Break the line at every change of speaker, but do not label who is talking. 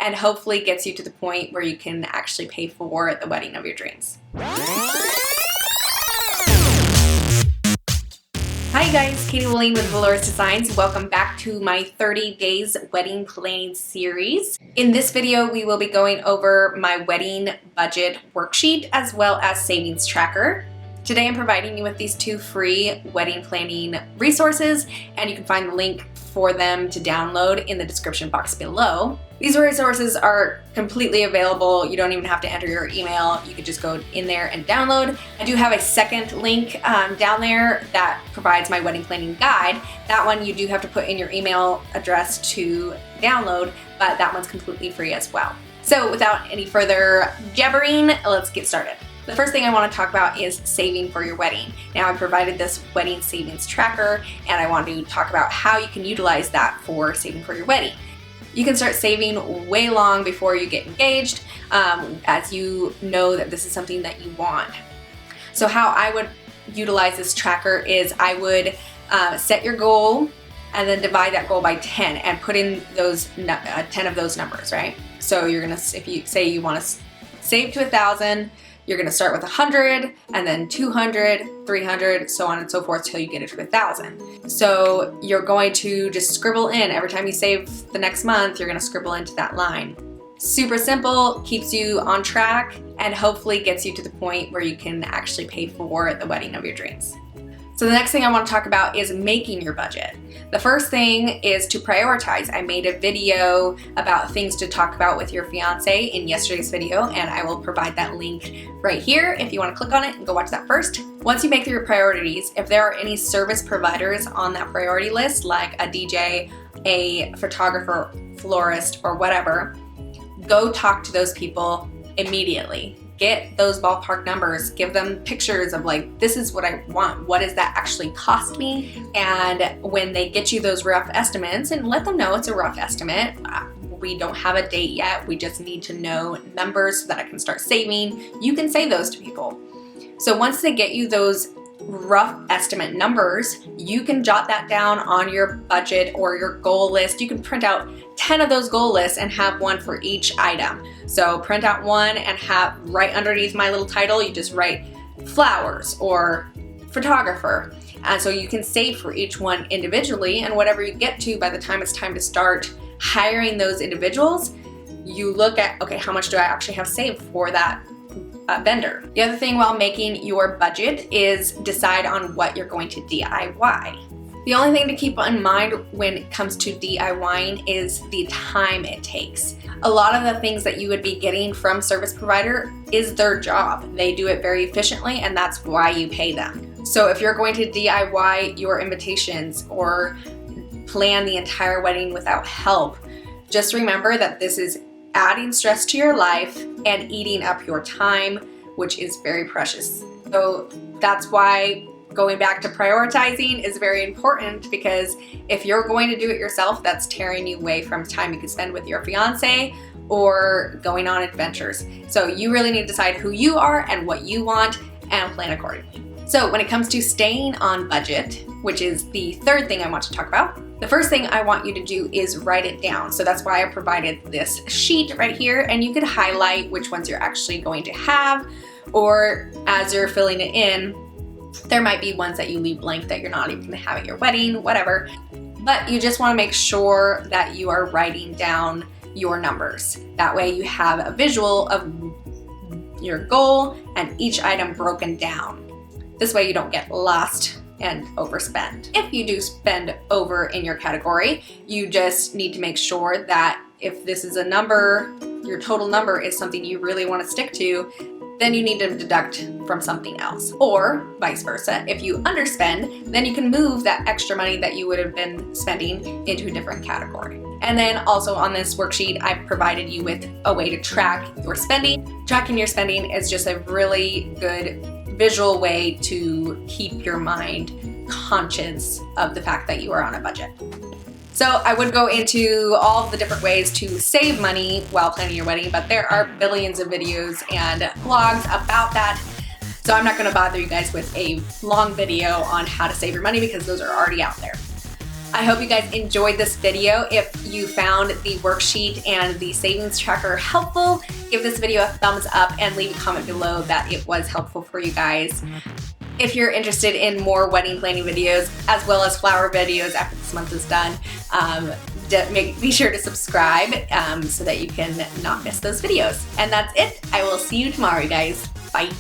and hopefully gets you to the point where you can actually pay for the wedding of your dreams. Hi guys, Katie Willing with Velours Designs. Welcome back to my 30 days wedding planning series. In this video, we will be going over my wedding budget worksheet as well as savings tracker. Today I'm providing you with these two free wedding planning resources, and you can find the link for them to download in the description box below. These resources are completely available. You don't even have to enter your email. You could just go in there and download. I do have a second link down there that provides my wedding planning guide. That one you do have to put in your email address to download, but that one's completely free as well. So without any further jabbering, let's get started. The first thing I want to talk about is saving for your wedding. Now, I provided this wedding savings tracker, and I want to talk about how you can utilize that for saving for your wedding. You can start saving way long before you get engaged, as you know that this is something that you want. So how I would utilize this tracker is I would set your goal and then divide that goal by 10 and put in those 10 of those numbers, right? So you're gonna, if you say you want to save to 1,000, you're gonna start with 100 and then 200, 300, so on and so forth till you get it to 1,000. So you're going to just scribble in every time you save the next month, you're gonna scribble into that line. Super simple, keeps you on track, and hopefully gets you to the point where you can actually pay for the wedding of your dreams. So the next thing I want to talk about is making your budget. The first thing is to prioritize. I made a video about things to talk about with your fiance in yesterday's video, and I will provide that link right here if you want to click on it and go watch that first. Once you make your priorities, if there are any service providers on that priority list, like a DJ, a photographer, florist, or whatever, go talk to those people immediately. Get those ballpark numbers, give them pictures of like, this is what I want, what does that actually cost me? And when they get you those rough estimates, and let them know it's a rough estimate, we don't have a date yet, we just need to know numbers so that I can start saving. You can say those to people. So once they get you those rough estimate numbers, you can jot that down on your budget or your goal list. You can print out 10 of those goal lists and have one for each item. So print out one and have right underneath my little title, you just write flowers or photographer. And so you can save for each one individually, and whatever you get to by the time it's time to start hiring those individuals, you look at, okay, how much do I actually have saved for that vendor? The other thing while making your budget is decide on what you're going to DIY. The only thing to keep in mind when it comes to DIYing is the time it takes. A lot of the things that you would be getting from service provider is their job. They do it very efficiently, and that's why you pay them. So if you're going to DIY your invitations or plan the entire wedding without help, just remember that this is adding stress to your life and eating up your time, which is very precious. So that's why going back to prioritizing is very important, because if you're going to do it yourself, that's tearing you away from time you could spend with your fiance or going on adventures. So you really need to decide who you are and what you want and plan accordingly. So when it comes to staying on budget, which is the third thing I want to talk about, the first thing I want you to do is write it down. So that's why I provided this sheet right here, and you could highlight which ones you're actually going to have, or as you're filling it in, there might be ones that you leave blank that you're not even gonna have at your wedding, whatever. But you just wanna make sure that you are writing down your numbers. That way you have a visual of your goal and each item broken down. This way you don't get lost and overspend. If you do spend over in your category, you just need to make sure that if this is a number, your total number is something you really wanna stick to, then you need to deduct from something else. Or vice versa, if you underspend, then you can move that extra money that you would have been spending into a different category. And then also on this worksheet, I've provided you with a way to track your spending. Tracking your spending is just a really good visual way to keep your mind conscious of the fact that you are on a budget. So I would go into all of the different ways to save money while planning your wedding, but there are billions of videos and blogs about that. So I'm not gonna bother you guys with a long video on how to save your money because those are already out there. I hope you guys enjoyed this video. If you found the worksheet and the savings tracker helpful, give this video a thumbs up and leave a comment below that it was helpful for you guys. If you're interested in more wedding planning videos as well as flower videos after this month is done, be sure to subscribe so that you can not miss those videos. And that's it. I will see you tomorrow, you guys. Bye.